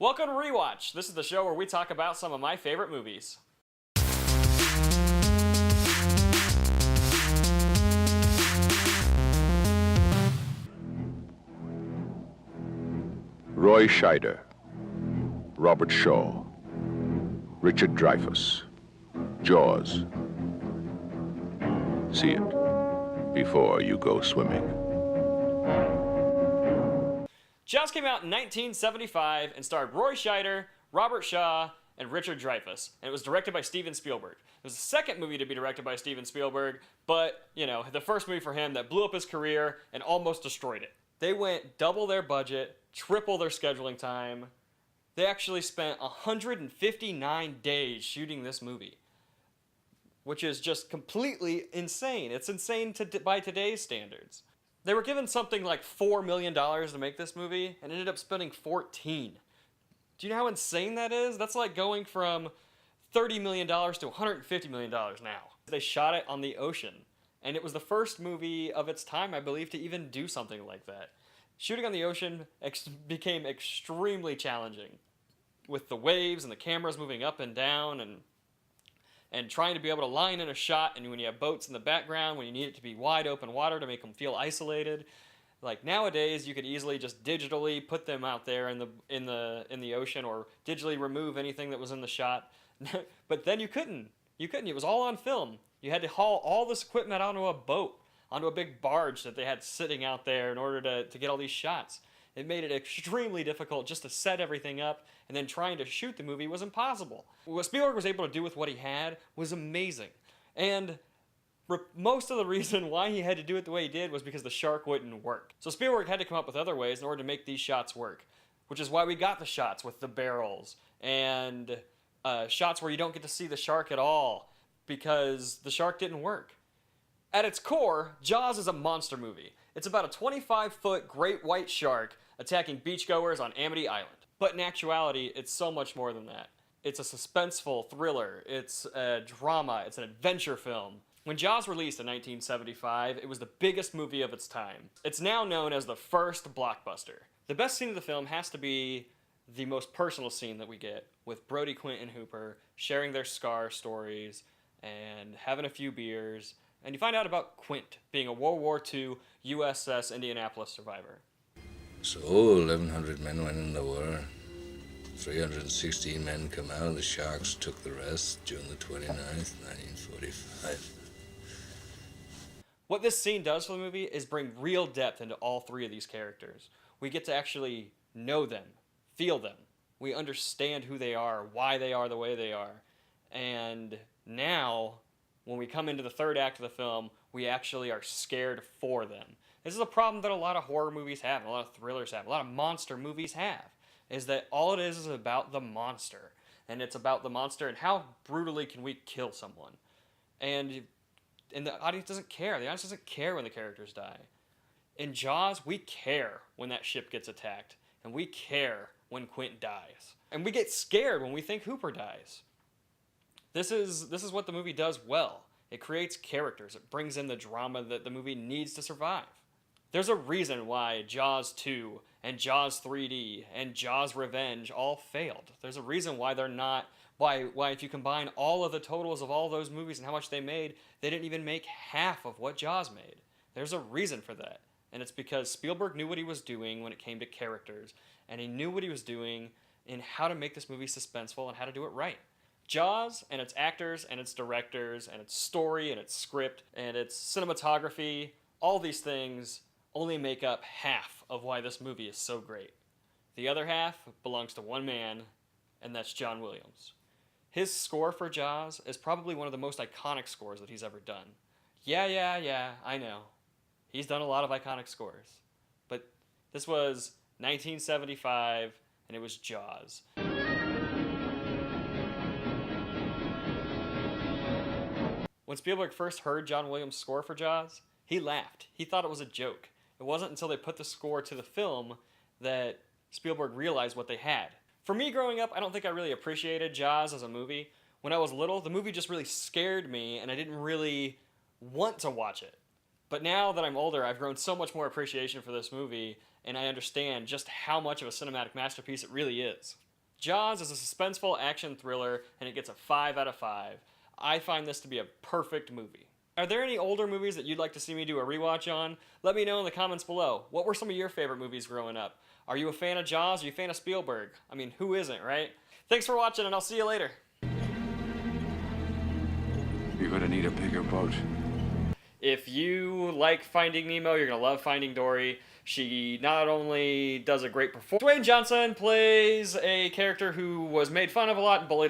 Welcome to reWATCH. This is the show where we talk about some of my favorite movies. Roy Scheider, Robert Shaw, Richard Dreyfuss, Jaws. See it before you go swimming. Jaws came out in 1975 and starred Roy Scheider, Robert Shaw, and Richard Dreyfuss, and it was directed by Steven Spielberg. It was the second movie to be directed by Steven Spielberg, but, the first movie for him that blew up his career and almost destroyed it. They went double their budget, triple their scheduling time. They actually spent 159 days shooting this movie, which is just completely insane. It's insane by today's standards. They were given something like $4 million to make this movie and ended up spending 14. Do you know how insane that is? That's like going from $30 million to $150 million now. They shot it on the ocean, and it was the first movie of its time, I believe, to even do something like that. Shooting on the ocean became extremely challenging, with the waves and the cameras moving up and down and trying to be able to line in a shot, and when you have boats in the background, when you need it to be wide open water to make them feel isolated. Like nowadays, you could easily just digitally put them out there in the ocean, or digitally remove anything that was in the shot. But then you couldn't. It was all on film. You had to haul all this equipment onto a boat, onto a big barge that they had sitting out there in order to get all these shots. It made it extremely difficult just to set everything up, and then trying to shoot the movie was impossible. What Spielberg was able to do with what he had was amazing. And most of the reason why he had to do it the way he did was because the shark wouldn't work. So Spielberg had to come up with other ways in order to make these shots work, which is why we got the shots with the barrels and shots where you don't get to see the shark at all because the shark didn't work. At its core, Jaws is a monster movie. It's about a 25-foot great white shark attacking beachgoers on Amity Island. But in actuality, it's so much more than that. It's a suspenseful thriller, it's a drama, it's an adventure film. When Jaws released in 1975, it was the biggest movie of its time. It's now known as the first blockbuster. The best scene of the film has to be the most personal scene that we get, with Brody, Quint, and Hooper sharing their scar stories and having a few beers. And you find out about Quint being a World War II USS Indianapolis survivor. So 1,100 men went in the war. 316 men come out. The Sharks took the rest June the 29th, 1945. What this scene does for the movie is bring real depth into all three of these characters. We get to actually know them, feel them. We understand who they are, why they are the way they are. And now, when we come into the third act of the film, we actually are scared for them. This is a problem that a lot of horror movies have, a lot of thrillers have, a lot of monster movies have, is that all it is about the monster. And it's about the monster and how brutally can we kill someone. And the audience doesn't care. The audience doesn't care when the characters die. In Jaws, we care when that ship gets attacked. And we care when Quint dies. And we get scared when we think Hooper dies. This is what the movie does well. It creates characters. It brings in the drama that the movie needs to survive. There's a reason why Jaws 2 and Jaws 3D and Jaws Revenge all failed. There's a reason why they're not, why if you combine all of the totals of all those movies and how much they made, they didn't even make half of what Jaws made. There's a reason for that. And it's because Spielberg knew what he was doing when it came to characters, and he knew what he was doing in how to make this movie suspenseful and how to do it right. Jaws and its actors and its directors and its story and its script and its cinematography, all these things only make up half of why this movie is so great. The other half belongs to one man, and that's John Williams. His score for Jaws is probably one of the most iconic scores that he's ever done. Yeah, I know. He's done a lot of iconic scores. But this was 1975, and it was Jaws. When Spielberg first heard John Williams' score for Jaws, he laughed. He thought it was a joke. It wasn't until they put the score to the film that Spielberg realized what they had. For me growing up, I don't think I really appreciated Jaws as a movie. When I was little, the movie just really scared me, and I didn't really want to watch it. But now that I'm older, I've grown so much more appreciation for this movie, and I understand just how much of a cinematic masterpiece it really is. Jaws is a suspenseful action thriller, and it gets a 5 out of 5. I find this to be a perfect movie. Are there any older movies that you'd like to see me do a rewatch on? Let me know in the comments below. What were some of your favorite movies growing up? Are you a fan of Jaws? Are you a fan of Spielberg? I mean, who isn't, right? Thanks for watching, and I'll see you later. You're gonna need a bigger boat. If you like Finding Nemo, you're gonna love Finding Dory. She not only does a great performance. Dwayne Johnson plays a character who was made fun of a lot and bullied